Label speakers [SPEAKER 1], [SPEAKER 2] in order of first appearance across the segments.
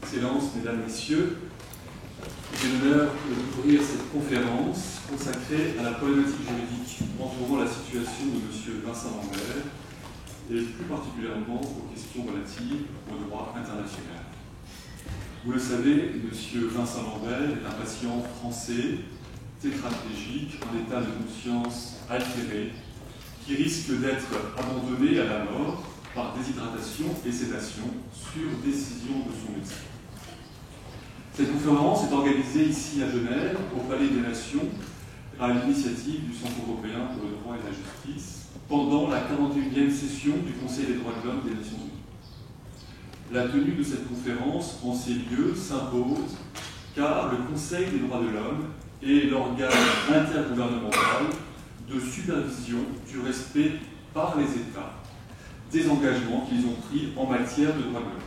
[SPEAKER 1] Excellences, Mesdames, Messieurs, j'ai l'honneur d'ouvrir cette conférence consacrée à la problématique juridique entourant la situation de M. Vincent Lambert et plus particulièrement aux questions relatives au droit international. Vous le savez, M. Vincent Lambert est un patient français, tétraplégique, en état de conscience altéré, qui risque d'être abandonné à la mort par déshydratation et sédation sur décision de son médecin. Cette conférence est organisée ici à Genève, au Palais des Nations, à l'initiative du Centre européen pour le droit et la justice, pendant la 41e session du Conseil des droits de l'homme des Nations Unies. La tenue de cette conférence en ces lieux s'impose car le Conseil des droits de l'homme est l'organe intergouvernemental de supervision du respect par les États des engagements qu'ils ont pris en matière de droits de l'homme.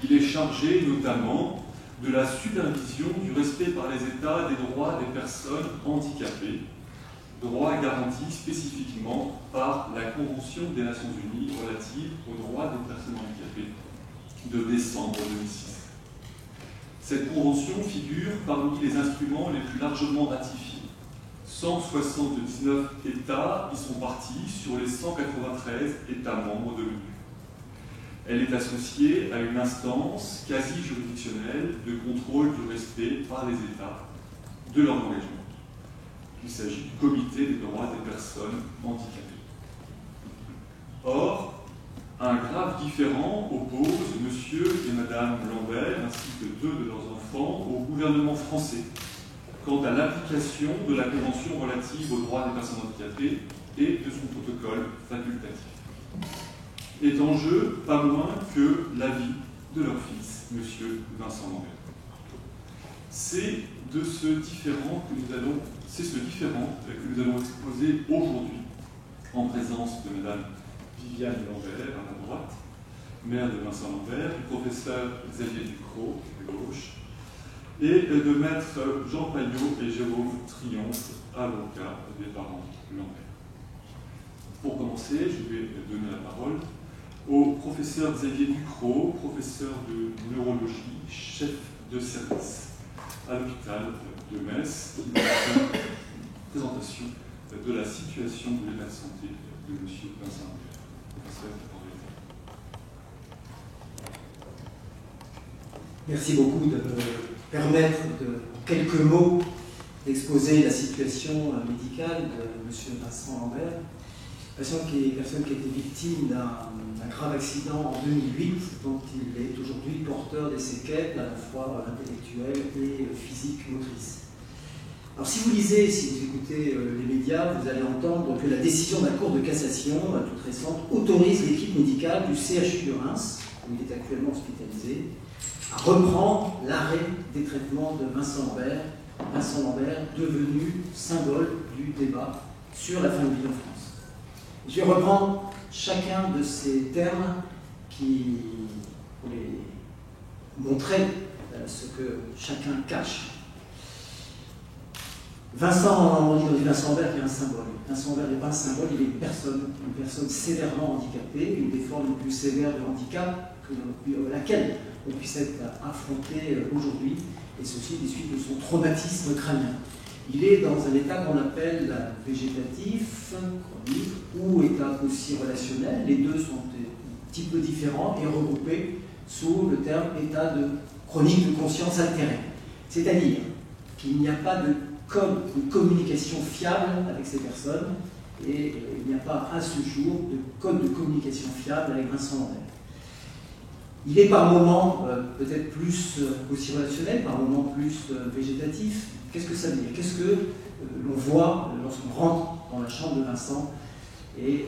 [SPEAKER 1] Il est chargé notamment de la supervision du respect par les États des droits des personnes handicapées, droits garantis spécifiquement par la Convention des Nations Unies relative aux droits des personnes handicapées de décembre 2006. Cette convention figure parmi les instruments les plus largement ratifiés. 179 États y sont partis sur les 193 États membres de l'ONU. Elle est associée à une instance quasi juridictionnelle de contrôle du respect par les États de leur engagement. Il s'agit du Comité des droits des personnes handicapées. Or, un grave différend oppose M. et Mme Lambert ainsi que deux de leurs enfants au gouvernement français quant à l'application de la Convention relative aux droits des personnes handicapées et de son protocole facultatif. Est en jeu pas moins que la vie de leur fils, M. Vincent Lambert. C'est ce différend que nous allons exposer aujourd'hui en présence de Mme Viviane Lambert à ma droite, mère de Vincent Lambert, du professeur Xavier Ducrot à gauche, et de maître Jean Paillot et Jérôme Triomphe, avocats des parents Lambert. Pour commencer, je vais donner la parole au professeur Xavier Ducrot, professeur de neurologie, chef de service à l'hôpital de Metz, qui va faire une présentation de la situation de l'état de santé de M. Vincent Lambert. Professeur,
[SPEAKER 2] merci beaucoup de me permettre en quelques mots d'exposer la situation médicale de M. Vincent Lambert, personne qui a été victime d'un grave accident en 2008, dont il est aujourd'hui porteur des séquelles à la fois intellectuelles et physiques motrices. Alors si vous lisez, si vous écoutez les médias, vous allez entendre que la décision de la Cour de cassation, toute récente, autorise l'équipe médicale du CHU de Reims, où il est actuellement hospitalisé, à reprendre l'arrêt des traitements de Vincent Lambert, devenu symbole du débat sur la fin de vie en France. Je vais reprendre chacun de ces termes qui, pour les montrer ce que chacun cache. Vincent Lambert est un symbole. Vincent Lambert n'est pas un symbole, il est une personne sévèrement handicapée, une des formes les plus sévères de handicap laquelle on puisse être affronté aujourd'hui, et ceci des suites de son traumatisme crânien. Il est dans un état qu'on appelle végétatif, chronique, ou état aussi relationnel. Les deux sont un petit peu différents et regroupés sous le terme état de chronique de conscience altérée. C'est-à-dire qu'il n'y a pas de code de communication fiable avec ces personnes, et il n'y a pas à ce jour de code de communication fiable avec Vincent Lambert. Il est par moments peut-être plus aussi relationnel, par moments plus végétatif. Qu'est-ce que ça veut dire? Qu'est-ce que l'on voit lorsqu'on rentre dans la chambre de Vincent? Et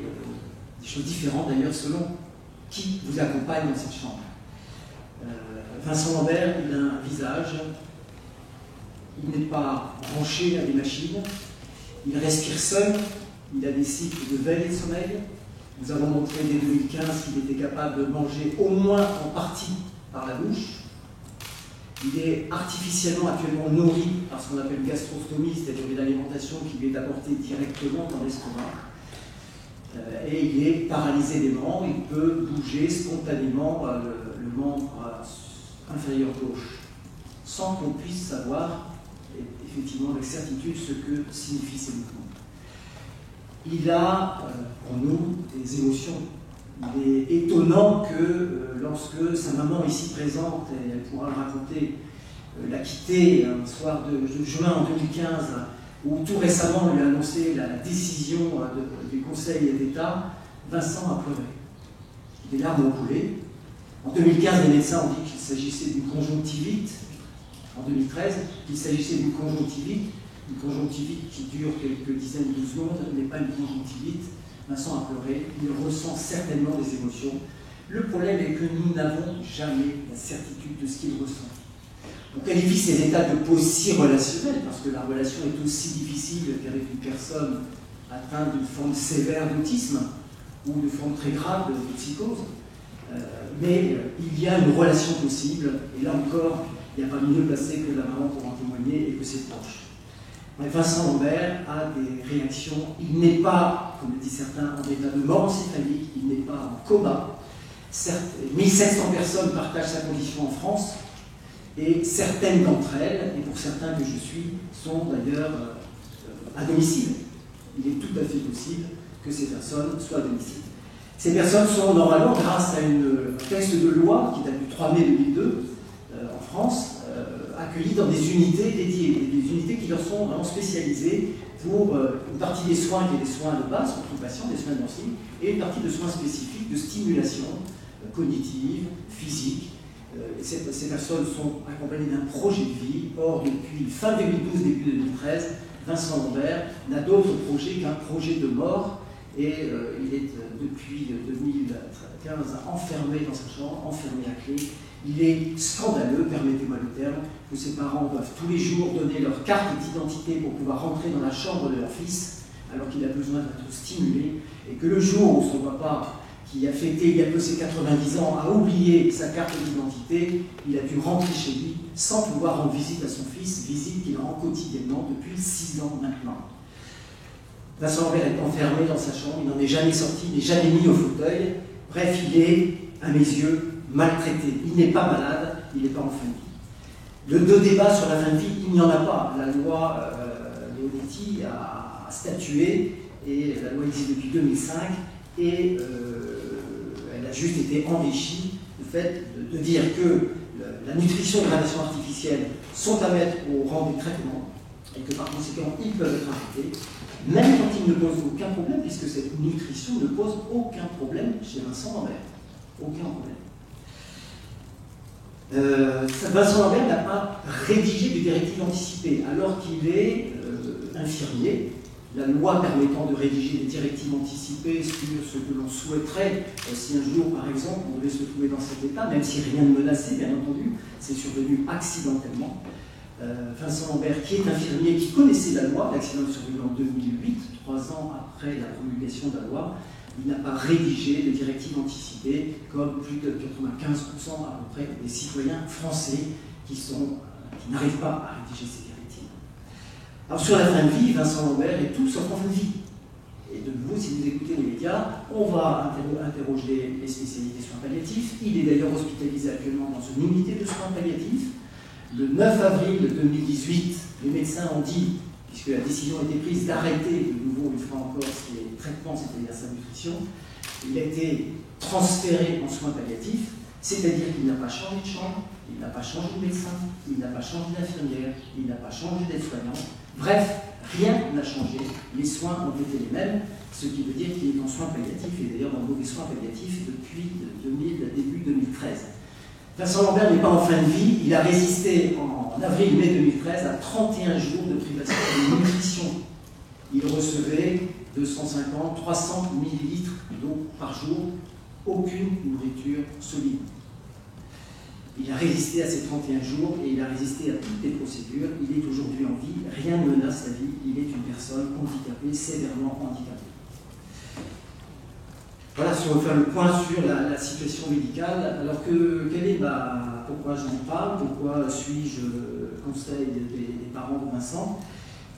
[SPEAKER 2] des choses différentes d'ailleurs selon qui vous accompagne dans cette chambre. Vincent Lambert, il a un visage, il n'est pas branché à des machines, il respire seul, il a des cycles de veille et de sommeil. Nous avons montré dès 2015 qu'il était capable de manger au moins en partie par la bouche. Il est artificiellement actuellement nourri par ce qu'on appelle gastrostomie, c'est-à-dire une alimentation qui lui est apportée directement dans l'estomac. Et il est paralysé des membres, il peut bouger spontanément le membre inférieur gauche, sans qu'on puisse savoir effectivement avec certitude ce que signifient ces mouvements. Il a pour nous des émotions. Il est étonnant que lorsque sa maman ici présente, et elle pourra le raconter, l'a quitté un soir de juin en 2015, où tout récemment on lui a annoncé la décision du Conseil d'État, Vincent a pleuré. Des larmes ont coulé. En 2015, les médecins ont dit qu'il s'agissait d'une conjonctivite. En 2013, qu'il s'agissait d'une conjonctivite. Une conjonctivite qui dure quelques dizaines de secondes n'est pas une conjonctivite. Vincent a pleuré. Il ressent certainement des émotions. Le problème est que nous n'avons jamais la certitude de ce qu'il ressent. On qualifie ces états de pause si relationnels, parce que la relation est aussi difficile qu'avec une personne atteinte d'une forme sévère d'autisme ou de forme très grave de psychose. Mais il y a une relation possible, et là encore, il n'y a pas mieux placé que la maman pour en témoigner et que ses proches. Vincent Lambert a des réactions. Il n'est pas, comme le disent certains, en état de mort encéphalique, il n'est pas en coma. Certes, 1700 personnes partagent sa condition en France, et certaines d'entre elles, et pour certains que je suis, sont d'ailleurs à domicile. Il est tout à fait possible que ces personnes soient à domicile. Ces personnes sont normalement, grâce à un texte de loi qui date du 3 mai 2002 en France, accueillies dans des unités dédiées, des unités qui leur sont vraiment spécialisées pour une partie des soins qui est des soins de base contre le patient, des soins nursing, et une partie de soins spécifiques de stimulation cognitive, physique. Ces personnes sont accompagnées d'un projet de vie. Or, depuis fin 2012, début 2013, Vincent Lambert n'a d'autre projet qu'un projet de mort. Et il est depuis 2015 enfermé dans sa chambre, enfermé à clé. Il est scandaleux, permettez-moi le terme, que ses parents doivent tous les jours donner leur carte d'identité pour pouvoir rentrer dans la chambre de leur fils, alors qu'il a besoin d'être stimulé, et que le jour où son papa, qui a fêté il y a peu ses 90 ans, a oublié sa carte d'identité, il a dû rentrer chez lui sans pouvoir rendre visite à son fils, visite qu'il rend quotidiennement depuis 6 ans maintenant. Vincent Lambert est enfermé dans sa chambre, il n'en est jamais sorti, il n'est jamais mis au fauteuil. Bref, il est, à mes yeux, maltraité. Il n'est pas malade, il n'est pas en fin de vie. De débat sur la fin de vie, il n'y en a pas. La loi Leonetti a statué, et la loi existe depuis 2005, et elle a juste été enrichie du fait de dire que la nutrition et la radiation artificielle sont à mettre au rang des traitements, et que par conséquent, ils peuvent être traités, même quand ils ne posent aucun problème, puisque cette nutrition ne pose aucun problème chez Vincent Lambert. Aucun problème. Vincent Lambert n'a pas rédigé de directive anticipée, alors qu'il est infirmier. La loi permettant de rédiger des directives anticipées sur ce que l'on souhaiterait, si un jour, par exemple, on devait se trouver dans cet état, même si rien ne menaçait, bien entendu, c'est survenu accidentellement. Vincent Lambert, qui est infirmier, qui connaissait la loi, l'accident est survenu en 2008, 3 ans après la promulgation de la loi, il n'a pas rédigé de directives anticipées, comme plus de 95% à peu près des citoyens français qui n'arrivent pas à rédiger ces directives. Alors sur la fin de vie, Vincent Lambert est tout sauf en fin de vie. Et de nouveau, si vous écoutez les médias, on va interroger les spécialités soins palliatifs. Il est d'ailleurs hospitalisé actuellement dans une unité de soins palliatifs. Le 9 avril 2018, les médecins ont dit, puisque la décision a été prise d'arrêter, de nouveau une fois encore, les traitements, c'est-à-dire sa nutrition, il a été transféré en soins palliatifs, c'est-à-dire qu'il n'a pas changé de chambre, il n'a pas changé de médecin, il n'a pas changé d'infirmière, il n'a pas changé d'aide-soignant. Bref, rien n'a changé, les soins ont été les mêmes, ce qui veut dire qu'il est en soins palliatifs, et d'ailleurs dans des soins palliatifs depuis début 2013. Vincent Lambert n'est pas en fin de vie, il a résisté en avril-mai 2013 à 31 jours de privation de nutrition. Il recevait 250-300 millilitres d'eau par jour, aucune nourriture solide. Il a résisté à ces 31 jours et il a résisté à toutes les procédures. Il est aujourd'hui en vie, rien ne menace sa vie, il est une personne handicapée, sévèrement handicapée. Voilà, si on veut faire le point sur la situation médicale, alors pourquoi j'en parle, pourquoi suis-je conseil des parents de Vincent?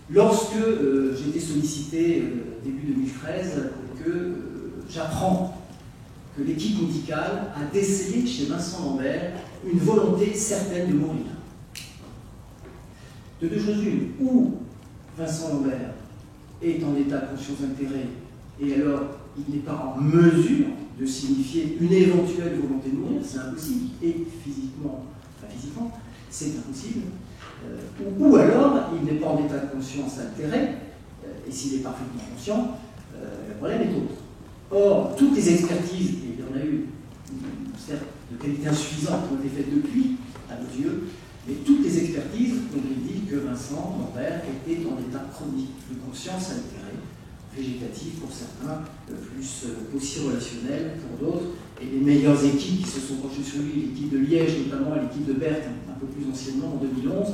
[SPEAKER 2] Lorsque j'ai été sollicité début 2013, que j'apprends que l'équipe médicale a décelé chez Vincent Lambert une volonté certaine de mourir. De deux choses l'une, ou Vincent Lambert est en état de conscience altérée, et alors il n'est pas en mesure de signifier une éventuelle volonté de mourir, c'est impossible, et physiquement, c'est impossible, ou alors il n'est pas en état de conscience altéré, et s'il est parfaitement conscient, le problème est autre. Or, toutes les expertises, et il y en a eu, certes, de qualité insuffisante qui ont été faites depuis, à nos yeux, mais toutes les expertises ont dit que Vincent Lambert était en état chronique de conscience altérée, végétatif pour certains, plus aussi relationnel pour d'autres, et les meilleures équipes qui se sont penchées sur lui, l'équipe de Liège notamment, et l'équipe de Berck un peu plus anciennement en 2011,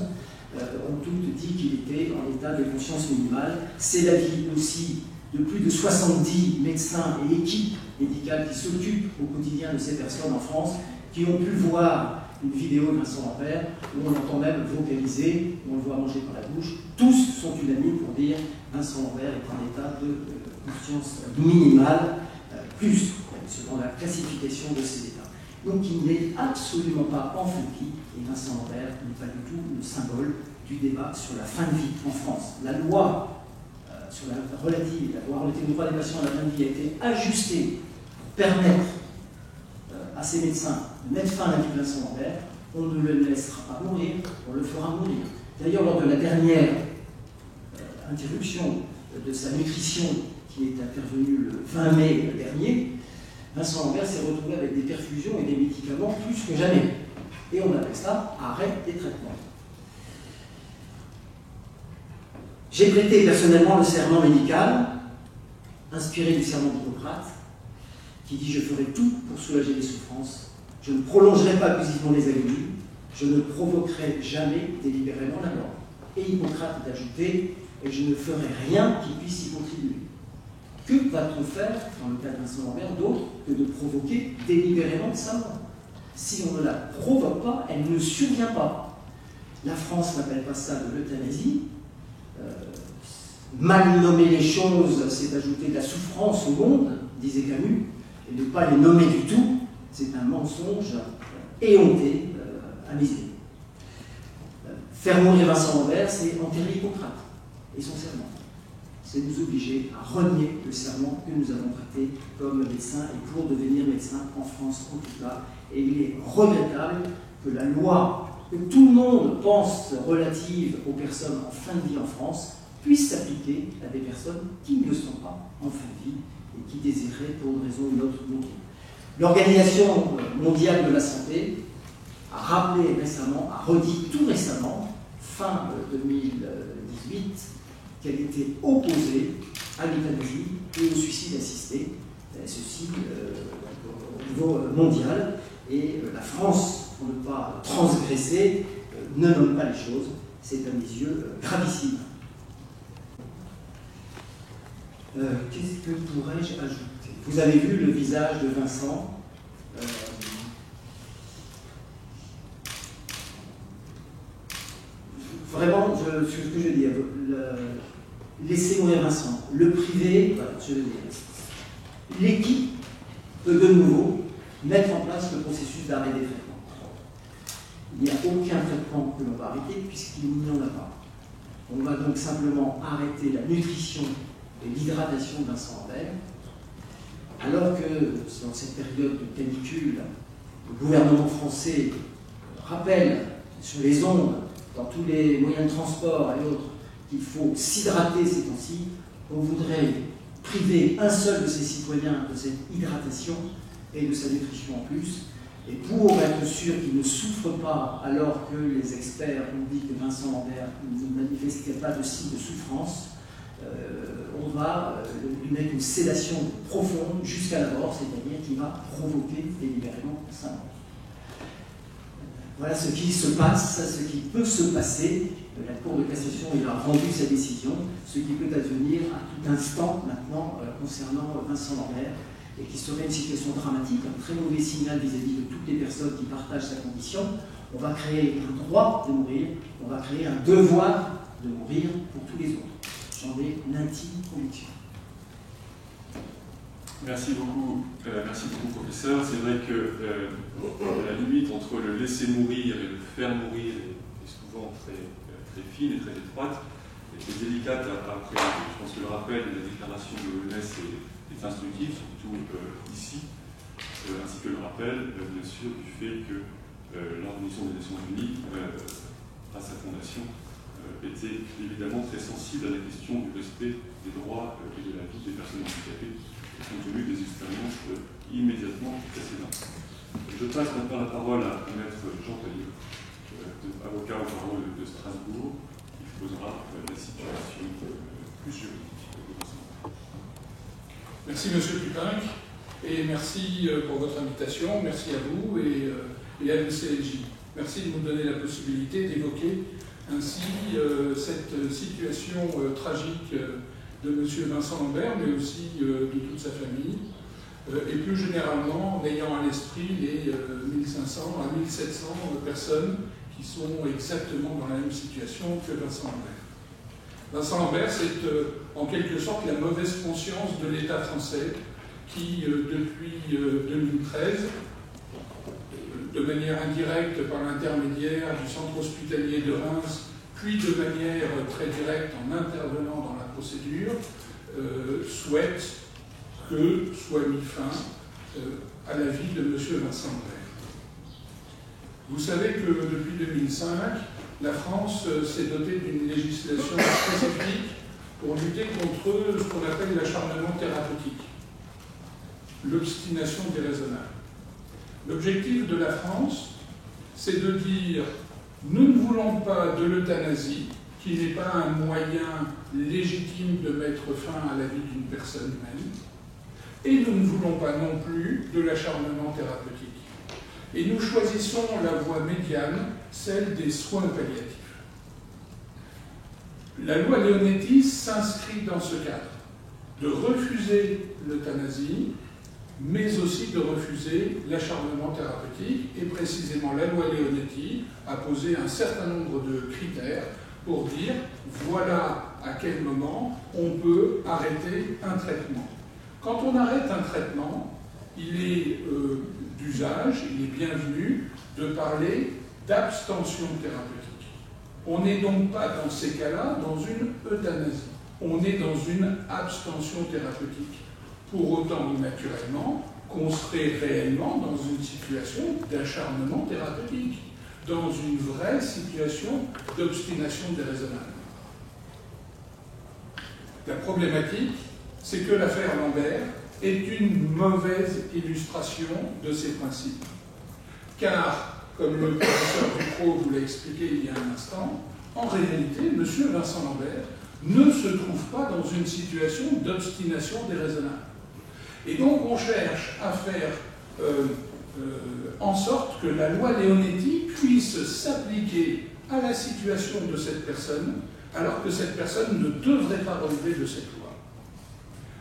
[SPEAKER 2] ont toutes dit qu'il était en état de conscience minimale. C'est l'avis aussi de plus de 70 médecins et équipes médicales qui s'occupent au quotidien de ces personnes en France, qui ont pu voir une vidéo de Vincent Lambert où on entend même vocaliser, où on le voit manger par la bouche. Tous sont unanimes pour dire Vincent Lambert est en état de conscience minimale, plus selon la classification de ces états. Donc il n'est absolument pas enfanté, et Vincent Lambert n'est pas du tout le symbole du débat sur la fin de vie en France. La loi sur la loi relative au droit des patients à la fin de vie a été ajustée pour permettre à ces médecins de mettre fin à la vie de Vincent Lambert. On ne le laissera pas mourir, on le fera mourir. D'ailleurs, lors de la dernière interruption de sa nutrition qui est intervenue le 20 mai dernier, Vincent Lambert s'est retrouvé avec des perfusions et des médicaments plus que jamais. Et on appelle ça arrêt des traitements. J'ai prêté personnellement le serment médical, inspiré du serment d'Hippocrate, qui dit « Je ferai tout pour soulager les souffrances, je ne prolongerai pas abusivement les agonies, je ne provoquerai jamais délibérément la mort. » Et Hippocrate est ajouté « Et je ne ferai rien qui puisse y contribuer. » Que va-t-on faire, dans le cas de Vincent Lambert, d'autre que de provoquer délibérément sa mort? Si on ne la provoque pas, elle ne survient pas. La France n'appelle pas ça de l'euthanasie. Mal nommer les choses, c'est ajouter de la souffrance au monde, disait Camus, et ne pas les nommer du tout, c'est un mensonge éhonté à mes yeux. Faire mourir Vincent Lambert, c'est enterrer Hippocrate et son serment. C'est nous obliger à renier le serment que nous avons prêté comme médecins et pour devenir médecin en France en tout cas. Et il est regrettable que la loi que tout le monde pense relative aux personnes en fin de vie en France puisse s'appliquer à des personnes qui ne sont pas en fin de vie et qui désireraient pour une raison ou une autre mourir. L'Organisation mondiale de la santé a rappelé récemment, a redit tout récemment, fin 2018, qu'elle était opposée à l'euthanasie et au suicide assisté, ceci au niveau mondial. Et la France, pour ne pas transgresser, ne nomme pas les choses. C'est à mes yeux gravissime. Qu'est-ce que pourrais-je ajouter? Vous avez vu le visage de Vincent. Vraiment, ce que je dis, laissez mourir Vincent. Le privé, voilà, je veux dire. L'équipe peut de nouveau mettre en place le processus d'arrêt des traitements. Il n'y a aucun traitement que l'on va arrêter puisqu'il n'y en a pas. On va donc simplement arrêter la nutrition et l'hydratation de Vincent Lambert, alors que dans cette période de canicule, le gouvernement français rappelle sur les ondes, dans tous les moyens de transport et autres, qu'il faut s'hydrater ces temps-ci. On voudrait priver un seul de ses citoyens de cette hydratation et de sa nutrition en plus. Et pour être sûr qu'il ne souffre pas, alors que les experts ont dit que Vincent Lambert ne manifestait pas de signe de souffrance, on va lui mettre une sédation profonde jusqu'à la mort, c'est-à-dire qui va provoquer délibérément sa mort. Voilà ce qui se passe, ce qui peut se passer. La Cour de cassation il a rendu sa décision, ce qui peut advenir à tout instant maintenant concernant Vincent Lambert, et qui serait une situation dramatique, un très mauvais signal vis-à-vis de toutes les personnes qui partagent sa condition. On va créer un droit de mourir, on va créer un devoir de mourir pour tous les autres. J'en ai l'intime conviction.
[SPEAKER 1] Merci beaucoup, professeur. C'est vrai que la limite entre le laisser mourir et le faire mourir est souvent très fine et très étroite, et très délicate à appréhender. Je pense que le rappel de la déclaration de l'OMS est instructif, surtout ici, ainsi que le rappel, bien sûr, du fait que l'Organisation des Nations Unies, à sa fondation, était évidemment très sensible à la question du respect des droits et de la vie des personnes handicapées, compte tenu des expériences immédiatement précédentes. Je passe maintenant la parole à Maître Jean Tailleux, avocat au barreau de Strasbourg, qui posera la situation plus juridique.
[SPEAKER 3] Merci Monsieur Pupinck, et merci pour votre invitation. Merci à vous et à l'UCLJ. Merci de nous donner la possibilité d'évoquer ainsi cette situation tragique de M. Vincent Lambert, mais aussi de toute sa famille, et plus généralement en ayant à l'esprit les 1500 à 1700 personnes qui sont exactement dans la même situation que Vincent Lambert. Vincent Lambert, c'est en quelque sorte la mauvaise conscience de l'État français qui, depuis 2013, de manière indirecte par l'intermédiaire du centre hospitalier de Reims, puis de manière très directe en intervenant dans la procédure, souhaite que soit mis fin à la vie de M. Vincent Lambert. Vous savez que depuis 2005, la France s'est dotée d'une législation spécifique pour lutter contre ce qu'on appelle l'acharnement thérapeutique, l'obstination déraisonnable. L'objectif de la France, c'est de dire nous ne voulons pas de l'euthanasie, qui n'est pas un moyen légitime de mettre fin à la vie d'une personne humaine, et nous ne voulons pas non plus de l'acharnement thérapeutique. Et nous choisissons la voie médiane, celle des soins palliatifs. La loi Leonetti s'inscrit dans ce cadre, de refuser l'euthanasie, mais aussi de refuser l'acharnement thérapeutique. Et précisément, la loi Leonetti a posé un certain nombre de critères pour dire voilà à quel moment on peut arrêter un traitement. Quand on arrête un traitement, il est d'usage, il est bienvenu de parler d'abstention thérapeutique. On n'est donc pas dans ces cas-là dans une euthanasie, on est dans une abstention thérapeutique. Pour autant, naturellement, qu'on serait réellement dans une situation d'acharnement thérapeutique, dans une vraie situation d'obstination déraisonnable. La problématique, c'est que l'affaire Lambert est une mauvaise illustration de ces principes. Car, comme le professeur Ducrot vous l'a expliqué il y a un instant, en réalité, M. Vincent Lambert ne se trouve pas dans une situation d'obstination déraisonnable. Et donc on cherche à faire en sorte que la loi Leonetti puisse s'appliquer à la situation de cette personne, alors que cette personne ne devrait pas relever de cette loi.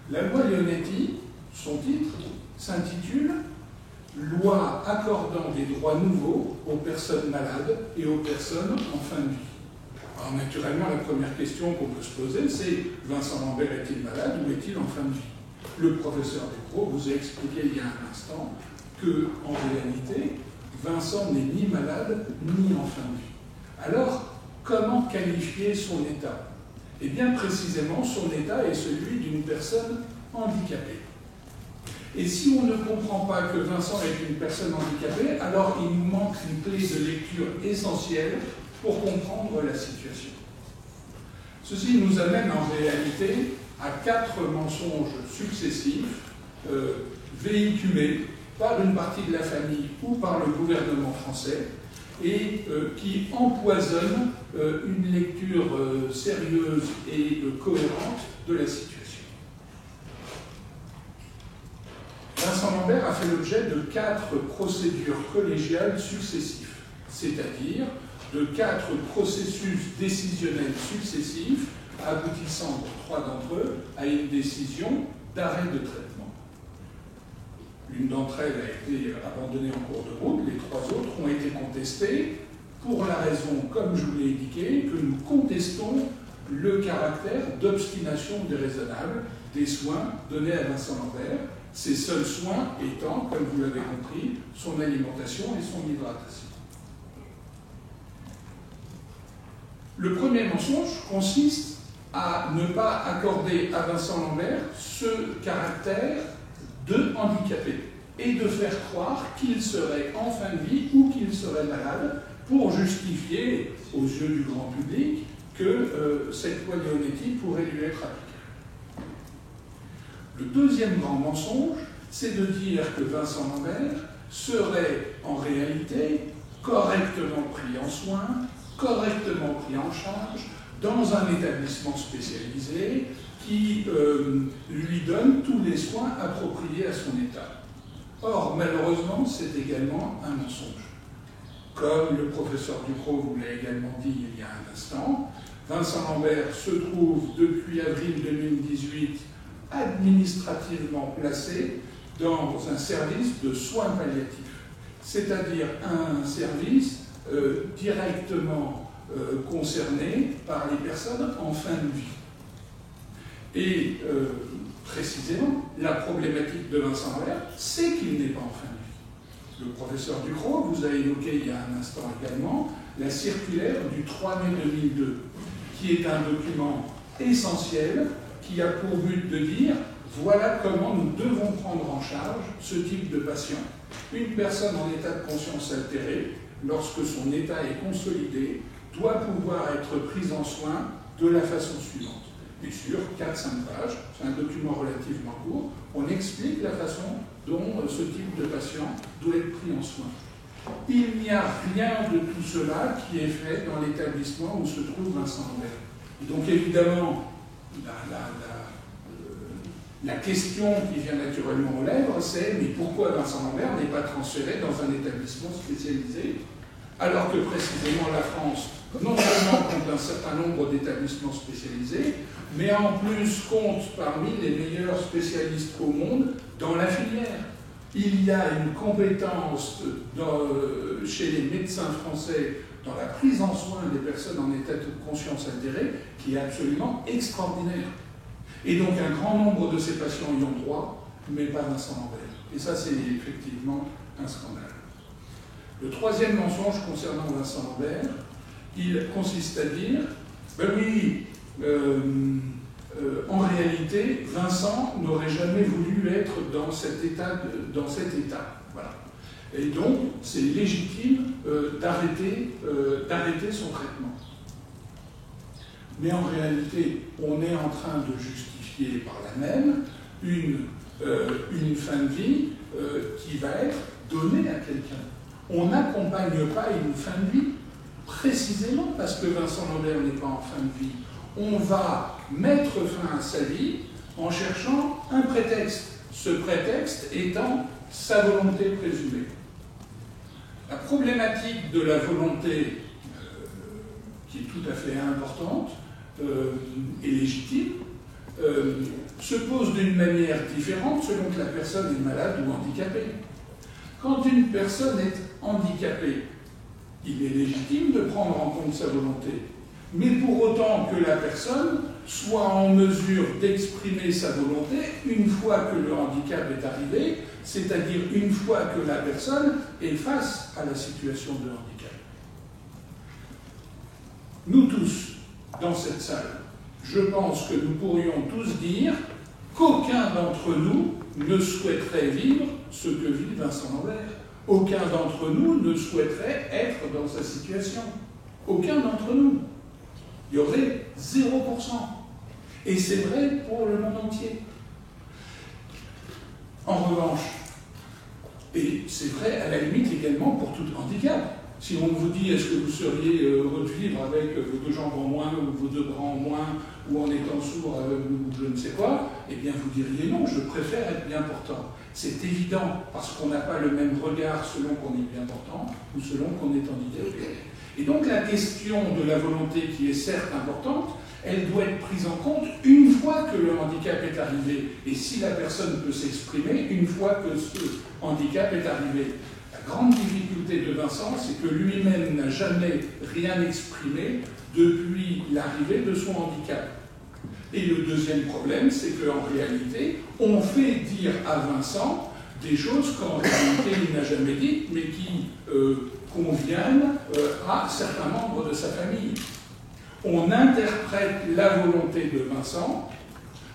[SPEAKER 3] La loi Leonetti, son titre, s'intitule « Loi accordant des droits nouveaux aux personnes malades et aux personnes en fin de vie ». Alors naturellement, la première question qu'on peut se poser, c'est « Vincent Lambert est-il malade ou est-il en fin de vie ?» Le professeur Ducrot vous a expliqué il y a un instant que, en réalité, Vincent n'est ni malade ni en fin de vie. Alors, comment qualifier son état? Eh bien, précisément, son état est celui d'une personne handicapée. Et si on ne comprend pas que Vincent est une personne handicapée, alors il nous manque une clé de lecture essentielle pour comprendre la situation. Ceci nous amène en réalité à 4 mensonges successifs véhiculés par une partie de la famille ou par le gouvernement français et qui empoisonnent une lecture sérieuse et cohérente de la situation. Vincent Lambert a fait l'objet de 4 procédures collégiales successives, c'est-à-dire de 4 processus décisionnels successifs aboutissant pour 3 d'entre eux à une décision d'arrêt de traitement. L'une d'entre elles a été abandonnée en cours de route, les 3 autres ont été contestées pour la raison, comme je vous l'ai indiqué, que nous contestons le caractère d'obstination déraisonnable des soins donnés à Vincent Lambert, Ses seuls soins étant, comme vous l'avez compris, son alimentation et son hydratation. Le premier mensonge consiste à ne pas accorder à Vincent Lambert ce caractère de handicapé et de faire croire qu'il serait en fin de vie ou qu'il serait malade pour justifier aux yeux du grand public que cette loi Leonetti pourrait lui être appliquée. Le deuxième grand mensonge, c'est de dire que Vincent Lambert serait en réalité correctement pris en soin, correctement pris en charge, dans un établissement spécialisé qui lui donne tous les soins appropriés à son état. Or, malheureusement, c'est également un mensonge. Comme le professeur Ducrot vous l'a également dit il y a un instant, Vincent Lambert se trouve depuis avril 2018 administrativement placé dans un service de soins palliatifs, c'est-à-dire un service directement concerné par les personnes en fin de vie. Et précisément, la problématique de Vincent Lambert, c'est qu'il n'est pas en fin de vie. Le professeur Ducrot vous a évoqué il y a un instant également la circulaire du 3 mai 2002, qui est un document essentiel qui a pour but de dire voilà comment nous devons prendre en charge ce type de patient. Une personne en état de conscience altérée, lorsque son état est consolidé, doit pouvoir être prise en soin de la façon suivante. Et sur 4-5 pages, c'est un document relativement court, on explique la façon dont ce type de patient doit être pris en soin. Il n'y a rien de tout cela qui est fait dans l'établissement où se trouve Vincent Lambert. Et donc évidemment, la question qui vient naturellement aux lèvres, c'est mais pourquoi Vincent Lambert n'est pas transféré dans un établissement spécialisé, alors que précisément la France, non seulement compte un certain nombre d'établissements spécialisés, mais en plus compte parmi les meilleurs spécialistes au monde dans la filière. Il y a une compétence chez les médecins français dans la prise en soin des personnes en état de conscience altérée qui est absolument extraordinaire. Et donc un grand nombre de ces patients y ont droit, mais pas Vincent Lambert. Et ça, c'est effectivement un scandale. Le troisième mensonge concernant Vincent Lambert, il consiste à dire, ben oui, en réalité, Vincent n'aurait jamais voulu être dans cet état. Voilà. Et donc, c'est légitime d'arrêter son traitement. Mais en réalité, on est en train de justifier par là même une fin de vie qui va être donnée à quelqu'un. On n'accompagne pas une fin de vie, précisément parce que Vincent Lambert n'est pas en fin de vie. On va mettre fin à sa vie en cherchant un prétexte. Ce prétexte étant sa volonté présumée. La problématique de la volonté, qui est tout à fait importante et légitime, se pose d'une manière différente selon que la personne est malade ou handicapée. Quand une personne est handicapée, il est légitime de prendre en compte sa volonté, mais pour autant que la personne soit en mesure d'exprimer sa volonté une fois que le handicap est arrivé, c'est-à-dire une fois que la personne est face à la situation de handicap. Nous tous, dans cette salle, je pense que nous pourrions tous dire qu'aucun d'entre nous ne souhaiterait vivre ce que vit Vincent Lambert. Aucun d'entre nous ne souhaiterait être dans sa situation. Aucun d'entre nous. Il y aurait 0%. Et c'est vrai pour le monde entier. En revanche, et c'est vrai à la limite également pour tout handicap. Si on vous dit est-ce que vous seriez heureux de vivre avec vos 2 jambes en moins, ou vos 2 bras en moins, ou en étant sourd, ou je ne sais quoi, eh bien vous diriez non, je préfère être bien portant. C'est évident, parce qu'on n'a pas le même regard selon qu'on est bien portant, ou selon qu'on est handicapé. Et donc la question de la volonté, qui est certes importante, elle doit être prise en compte une fois que le handicap est arrivé. Et si la personne peut s'exprimer, une fois que ce handicap est arrivé. La grande difficulté de Vincent, c'est que lui-même n'a jamais rien exprimé depuis l'arrivée de son handicap. Et le deuxième problème, c'est qu'en réalité, on fait dire à Vincent des choses qu'en réalité il n'a jamais dites, mais qui conviennent à certains membres de sa famille. On interprète la volonté de Vincent,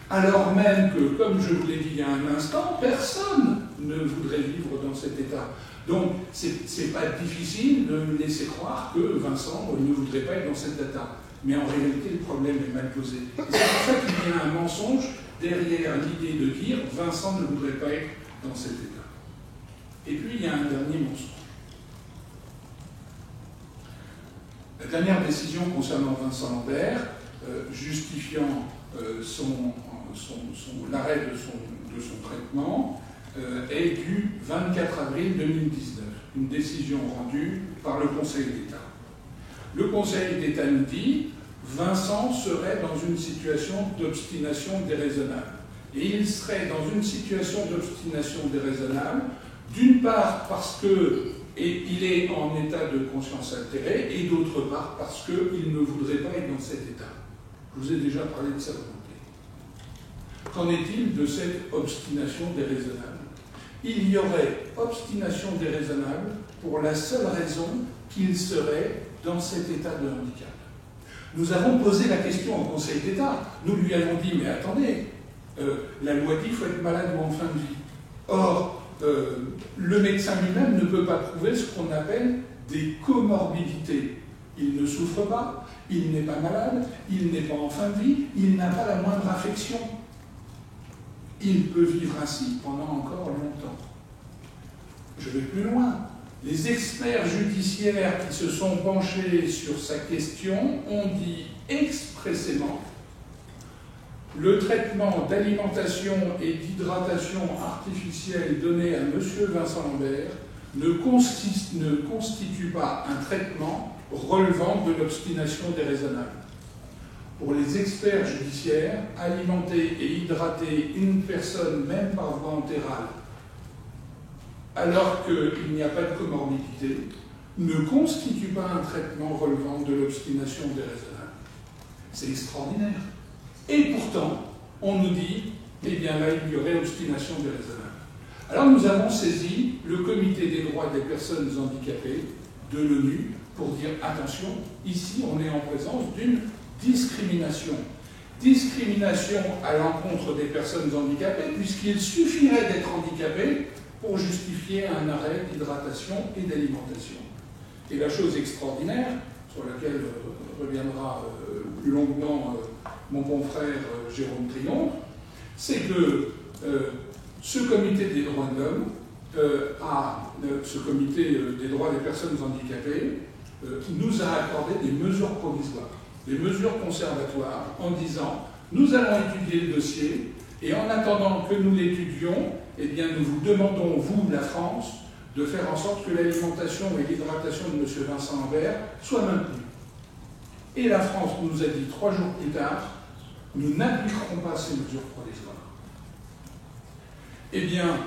[SPEAKER 3] alors même que, comme je vous l'ai dit il y a un instant, personne ne voudrait vivre dans cet état. Donc, c'est pas difficile de laisser croire que Vincent ne voudrait pas être dans cet état. Mais en réalité, le problème est mal posé. Et c'est pour ça qu'il y a un mensonge derrière l'idée de dire Vincent ne voudrait pas être dans cet état. Et puis, il y a un dernier mensonge. La dernière décision concernant Vincent Lambert, justifiant l'arrêt de son traitement, est du 24 avril 2019, une décision rendue par le Conseil d'État. Le Conseil d'État nous dit Vincent serait dans une situation d'obstination déraisonnable. Et il serait dans une situation d'obstination déraisonnable, d'une part parce qu'il est en état de conscience altérée, et d'autre part parce qu'il ne voudrait pas être dans cet état. Je vous ai déjà parlé de sa volonté. Qu'en est-il de cette obstination déraisonnable? Il y aurait obstination déraisonnable pour la seule raison qu'il serait dans cet état de handicap. Nous avons posé la question au Conseil d'État. Nous lui avons dit, mais attendez, la loi dit qu'il faut être malade ou en fin de vie. Or, le médecin lui-même ne peut pas prouver ce qu'on appelle des comorbidités. Il ne souffre pas, il n'est pas malade, il n'est pas en fin de vie, il n'a pas la moindre affection. Il peut vivre ainsi pendant encore longtemps. Je vais plus loin. Les experts judiciaires qui se sont penchés sur sa question ont dit expressément le traitement d'alimentation et d'hydratation artificielle donné à M. Vincent Lambert ne constitue pas un traitement relevant de l'obstination déraisonnable. Pour les experts judiciaires, alimenter et hydrater une personne, même par voie entérale, alors qu'il n'y a pas de comorbidité, ne constitue pas un traitement relevant de l'obstination déraisonnable. C'est extraordinaire. Et pourtant, on nous dit, eh bien là, il y aurait obstination déraisonnable. Alors nous avons saisi le Comité des droits des personnes handicapées de l'ONU pour dire, attention, ici on est en présence d'une discrimination. Discrimination à l'encontre des personnes handicapées, puisqu'il suffirait d'être handicapé pour justifier un arrêt d'hydratation et d'alimentation. Et la chose extraordinaire, sur laquelle reviendra plus longuement mon confrère Jérôme Triomphe, c'est que ce comité des droits de l'homme, ce comité des droits des personnes handicapées, nous a accordé des mesures provisoires, des mesures conservatoires, en disant nous allons étudier le dossier et en attendant que nous l'étudions, eh bien nous vous demandons, vous, la France, de faire en sorte que l'alimentation et l'hydratation de M. Vincent Lambert soient maintenues. Et la France nous a dit 3 jours plus tard, nous n'appliquerons pas ces mesures provisoires. Eh bien,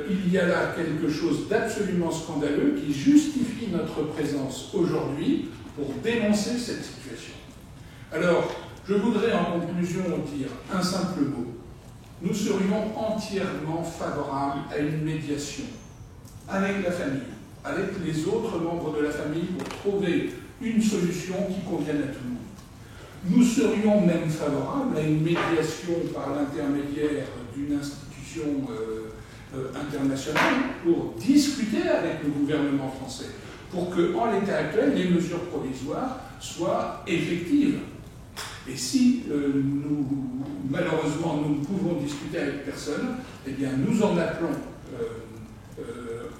[SPEAKER 3] il y a là quelque chose d'absolument scandaleux qui justifie notre présence aujourd'hui pour dénoncer cette situation. Alors, je voudrais en conclusion dire un simple mot. Nous serions entièrement favorables à une médiation avec la famille, avec les autres membres de la famille pour trouver une solution qui convienne à tout le monde. Nous serions même favorables à une médiation par l'intermédiaire d'une institution internationale pour discuter avec le gouvernement français, pour que, en l'état actuel, les mesures provisoires soient effectives. Et si malheureusement nous ne pouvons discuter avec personne, eh bien nous en appelons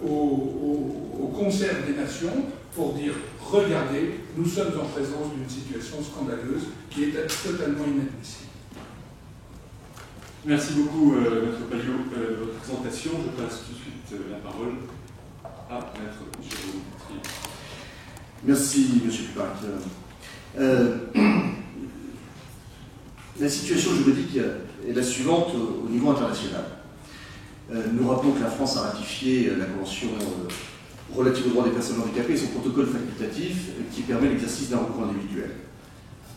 [SPEAKER 3] au concert des nations pour dire regardez, nous sommes en présence d'une situation scandaleuse qui est totalement inadmissible.
[SPEAKER 1] Merci beaucoup, Maître Palliot, pour votre présentation. Je passe tout de suite la parole à Maître Jérôme Triomphe.
[SPEAKER 4] Merci, M. Pupac. La situation juridique est la suivante au niveau international. Nous rappelons que la France a ratifié la Convention relative aux droits des personnes handicapées et son protocole facultatif qui permet l'exercice d'un recours individuel.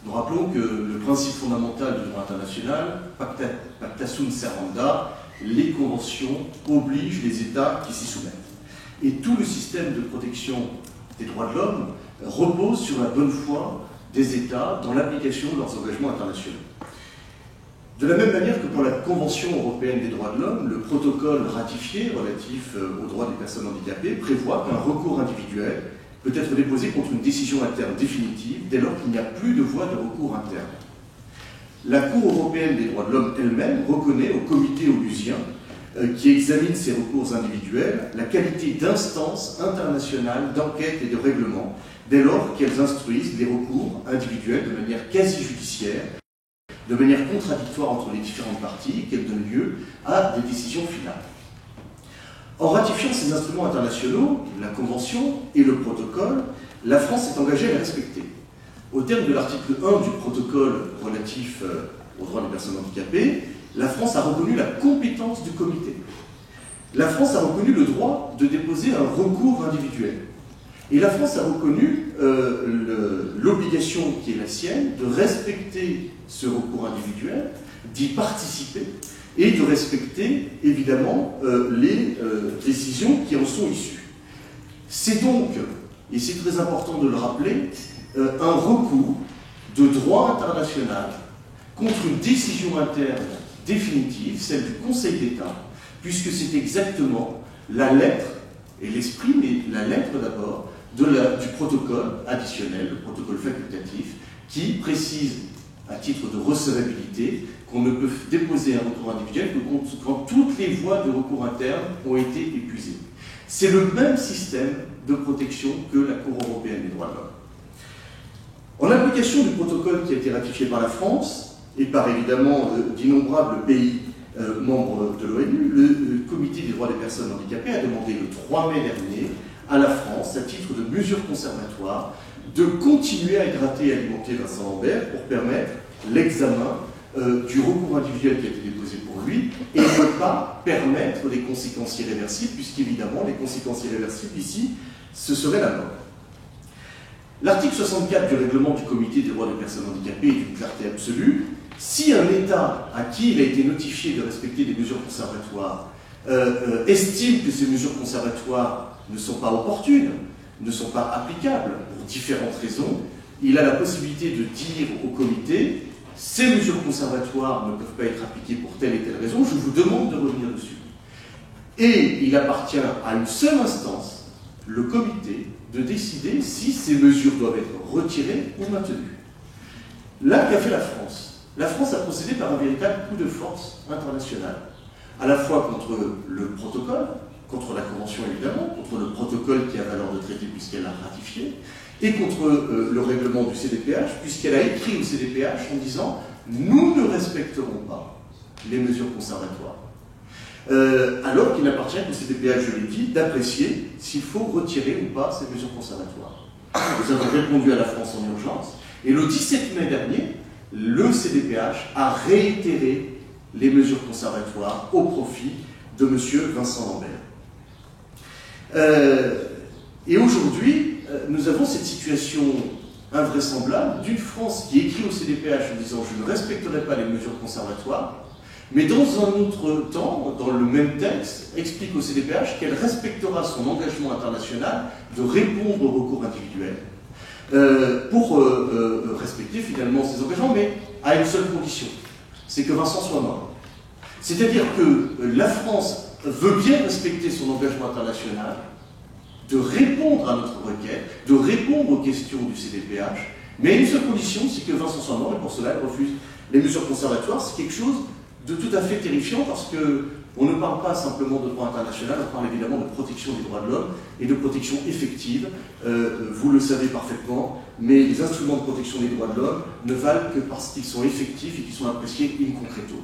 [SPEAKER 4] Nous rappelons que le principe fondamental du droit international, pacta sunt servanda, les conventions obligent les États qui s'y soumettent. Et tout le système de protection des droits de l'homme repose sur la bonne foi des États dans l'application de leurs engagements internationaux. De la même manière que pour la Convention européenne des droits de l'homme, le protocole ratifié relatif aux droits des personnes handicapées prévoit qu'un recours individuel peut être déposé contre une décision interne définitive dès lors qu'il n'y a plus de voie de recours interne. La Cour européenne des droits de l'homme elle-même reconnaît au comité onusien qui examine ces recours individuels la qualité d'instance internationale d'enquête et de règlement dès lors qu'elles instruisent les recours individuels de manière quasi-judiciaire, de manière contradictoire entre les différentes parties, et qu'elles donnent lieu à des décisions finales. En ratifiant ces instruments internationaux, la Convention et le protocole, la France s'est engagée à les respecter. Au terme de l'article 1 du protocole relatif aux droits des personnes handicapées, la France a reconnu la compétence du comité. La France a reconnu le droit de déposer un recours individuel. Et la France a reconnu l'obligation qui est la sienne de respecter ce recours individuel, d'y participer et de respecter évidemment les décisions qui en sont issues. C'est donc, et c'est très important de le rappeler, un recours de droit international contre une décision interne définitive, celle du Conseil d'État, puisque c'est exactement la lettre et l'esprit, mais la lettre d'abord, du protocole additionnel, le protocole facultatif, qui précise, à titre de recevabilité, qu'on ne peut déposer un recours individuel que quand toutes les voies de recours interne ont été épuisées. C'est le même système de protection que la Cour européenne des droits de l'homme. En application du protocole qui a été ratifié par la France, et par évidemment d'innombrables pays membres de l'ONU, le Comité des droits des personnes handicapées a demandé le 3 mai dernier à la France, à titre de mesure conservatoire, de continuer à hydrater et alimenter Vincent Lambert pour permettre l'examen du recours individuel qui a été déposé pour lui et ne pas permettre les conséquences irréversibles, puisqu'évidemment, les conséquences irréversibles ici, ce serait la mort. L'article 64 du règlement du Comité des droits des personnes handicapées est d'une clarté absolue. Si un État à qui il a été notifié de respecter des mesures conservatoires estime que ces mesures conservatoires ne sont pas opportunes, ne sont pas applicables pour différentes raisons, il a la possibilité de dire au comité « ces mesures conservatoires ne peuvent pas être appliquées pour telle et telle raison, je vous demande de revenir dessus ». Et il appartient à une seule instance, le comité, de décider si ces mesures doivent être retirées ou maintenues. Là, qu'a fait la France? La France a procédé par un véritable coup de force international, à la fois contre le protocole, contre la Convention évidemment, contre le protocole qui a valeur de traité puisqu'elle l'a ratifié, et contre le règlement du CDPH, puisqu'elle a écrit au CDPH en disant « nous ne respecterons pas les mesures conservatoires ». Alors qu'il n'appartient qu'au CDPH, je l'ai dit, d'apprécier s'il faut retirer ou pas ces mesures conservatoires. Nous avons répondu à la France en urgence, et le 17 mai dernier, le CDPH a réitéré les mesures conservatoires au profit de M. Vincent Lambert. Et aujourd'hui, nous avons cette situation invraisemblable d'une France qui écrit au CDPH en disant « je ne respecterai pas les mesures conservatoires », mais dans un autre temps, dans le même texte, explique au CDPH qu'elle respectera son engagement international de répondre aux recours individuels pour respecter finalement ses engagements, mais à une seule condition, c'est que Vincent soit mort. C'est-à-dire que la France veut bien respecter son engagement international, de répondre à notre requête, de répondre aux questions du CDPH, mais à une seule condition, c'est que Vincent soit mort, et pour cela elle refuse les mesures conservatoires. C'est quelque chose de tout à fait terrifiant, parce qu'on ne parle pas simplement de droit international, on parle évidemment de protection des droits de l'homme et de protection effective. Vous le savez parfaitement, mais les instruments de protection des droits de l'homme ne valent que parce qu'ils sont effectifs et qu'ils sont appréciés in concreto.